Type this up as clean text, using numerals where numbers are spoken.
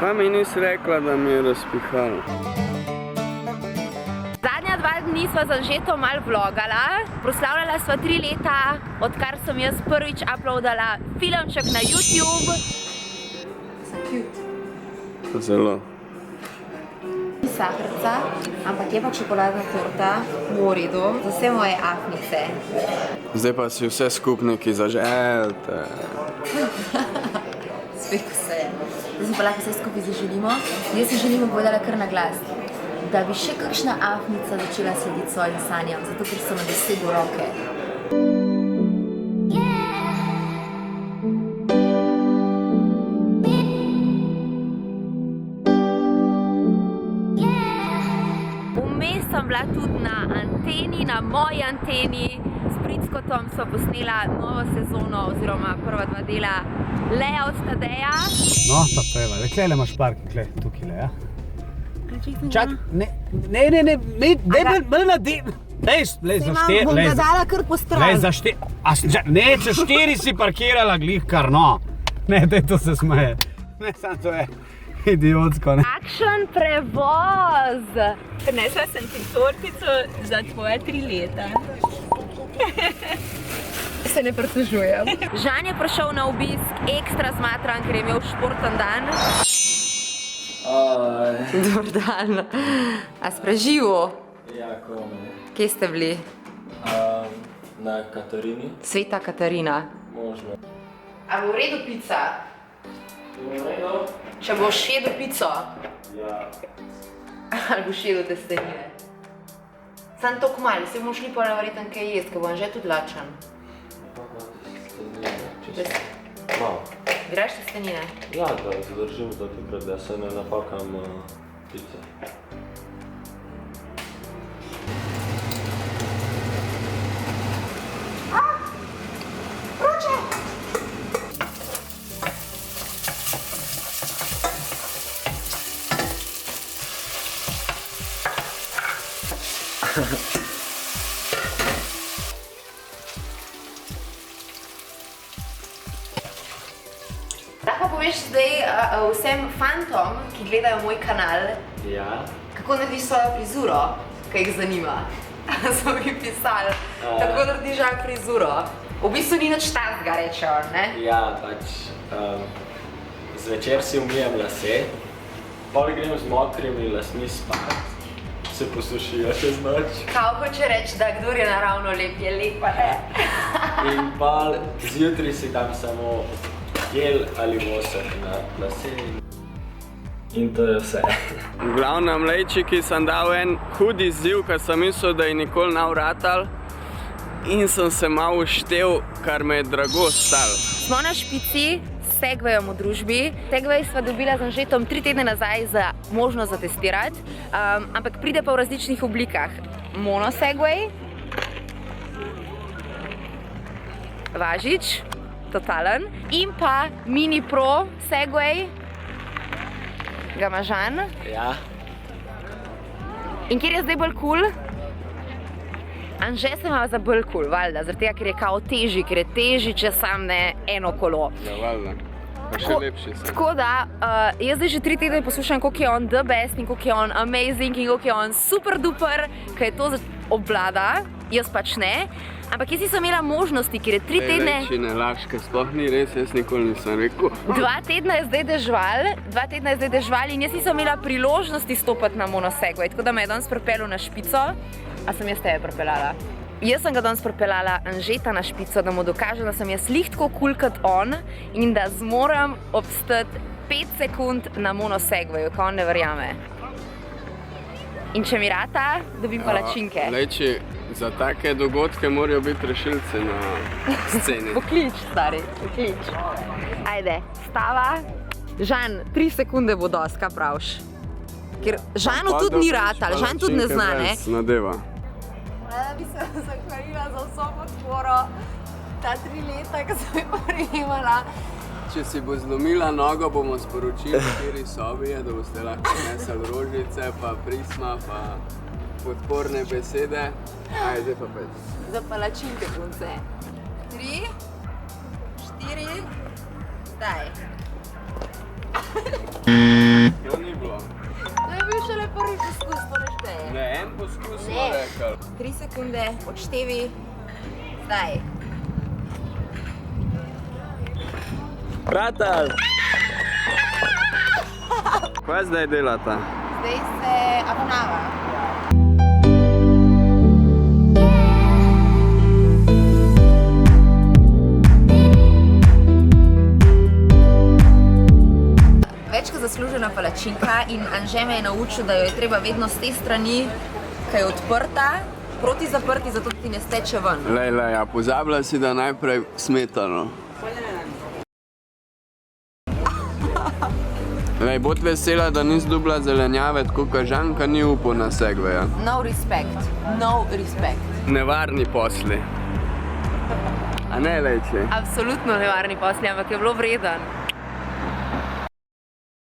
Pa mi nisi rekla, da mi je razpihalo. Zadnja 2 dni sva z Anžetom malo vlogala. Proslavljala sva 3 leta, odkar sem jaz prvič uploadala filmček na YouTube. Sem cute. Zelo. Sahrca, ampak je pa čokoladna torta v redu za vse moje afnice. Zdaj pa si vse skupniki zaželte. Spet vse. Zdaj si pa lahko vse skupaj zaželimo. Zdaj si želimo povedala kar na glas, da bi še kakšna afnica začela slediti svojim sanjam, zato ker so na dosegu roke. Vmes sem bila tudi na anteni, na moji anteni. S Prickotom sva posnela novo sezono oziroma prva 2 dela Leja od Tadeja. No, pa peva, klele imaš parking, tukaj le, ja? Čak, ne, bolj na dem. Lej, za 4, bom ga dala kar po stran. Lej, za 4, ne, za 4 si parkirala glih kar, no. Ne, daj to se smeje. Ne, sam to je idiotsko, ne. Kakšen prevoz! Prinesla sem ti tortico za tvoje 3 leta. Se ne pritožujem. Žan je prišel na obisk ekstra zmatran, ker je imel športen dan. Dobar dan. A si preživel? Ja, kome. Kje ste bili? Na Katarini. Sveta Katarina. Možno. A bo v redu pica? V redu? Če boš jedel pico? Ja. Ali boš jedel testenine? Sam toliko malo, se bomo šli pa verjetno kaj jesti, ker bom že tudi lačen. Malo. Graš testenine? Ja, da zadržim za takrat, da se ne napakam pice. Lahko poveš zdaj vsem fantom, ki gledajo moj kanal, Ja. kako narediš svojo frizuro, kaj jih zanima. So mi pisali, kako narediš Žan frizuro. V bistvu ni nič takega, rečejo, ne? Ja, pač zvečer si umijem lase, pol grem z mokrimi lasmi spat, se posušijo čez noč. Kao hoče reči, da kdor je naravno lep, je lepa, ne? In pol zjutraj si dam samo gel ali vosek na lase in to je vse. V glavnem, lejčiki, sem dal en hud izziv, ker sem mislil, da je nikoli ne vratal. In sem se malo štel, kar me je drago stalo. Smo na špici s Segwayom v družbi. Segway sva dobila z Anžetom 3 tedne nazaj za možnost zatestirati, ampak pride pa v različnih oblikah. Mono Segway, Važič, totalen, in pa Mini Pro Segway, ga ima Žan. Ja. In kjer je zdaj bolj cool? Anže se ima za bolj cool, valjda, zaradi tega, ker je kao težji, ker je težji, če sam ne eno kolo. Ja, valjda. Pa še lepši sem. Tako da, jaz zdaj že 3 tedne poslušam, koliko je on the best in koliko je on amazing in koliko je on super duper, ker je to obvlada, jaz pač ne. Ampak jaz nisem imela možnosti, ker je 3 tedne... Lejči, ne laške, sploh ni res, jaz nikoli nisem rekel. 2 tedna je zdaj dežval in jaz nisem imela priložnosti stopiti na Mono Segway, tako da me je danes pripeljal na špico. A sem jaz tebe pripeljala? Jaz sem ga danes pripeljala Anžeta na špico, da mu dokažem, da sem jaz lih tako cool kot on in da zmorem obstati 5 sekund na Mono Segwayu, ko on ne verjame. In če mi rata, dobim palačinke. Lejči, za take dogodke morajo biti rešilce na sceni. Poklič, stari, poklič. Ajde, stava. Žan, 3 sekunde bo dosti, kaj praviš? Ker Žanu tudi ni ratal, Žan tudi ne zna, ne? Nadeva. Rada bi se zahvalila za vso podporo ta 3 leta, ko sem jo prejemala. Če si bo zlomila nogo, bomo sporočili, v kateri sobi je, da boste lahko nesli rožice, pa prisma, pa podporne besede. Ajde, pa pet. Za palačinke, punce. 3, 4, zdaj. poskusimo Ne. rekli. 3 sekunde, odštevi. Zdaj. Pratal! Kaj zdaj delata? Zdaj se abonava. Več kot zaslužena palačinka in Anže me je naučil, da jo je treba vedno z te strani, ki je odprta, proti zaprti, zato ti ne steče ven. Lej, ja, pozabila si, da najprej smetano. Lej, bod vesela, da nisi dobila zelenjave, tako kot Žanka ni upal na segveja. No respect, no respect. Nevarni posli. A ne, Lejče? Absolutno nevarni posli, ampak je bilo vreden.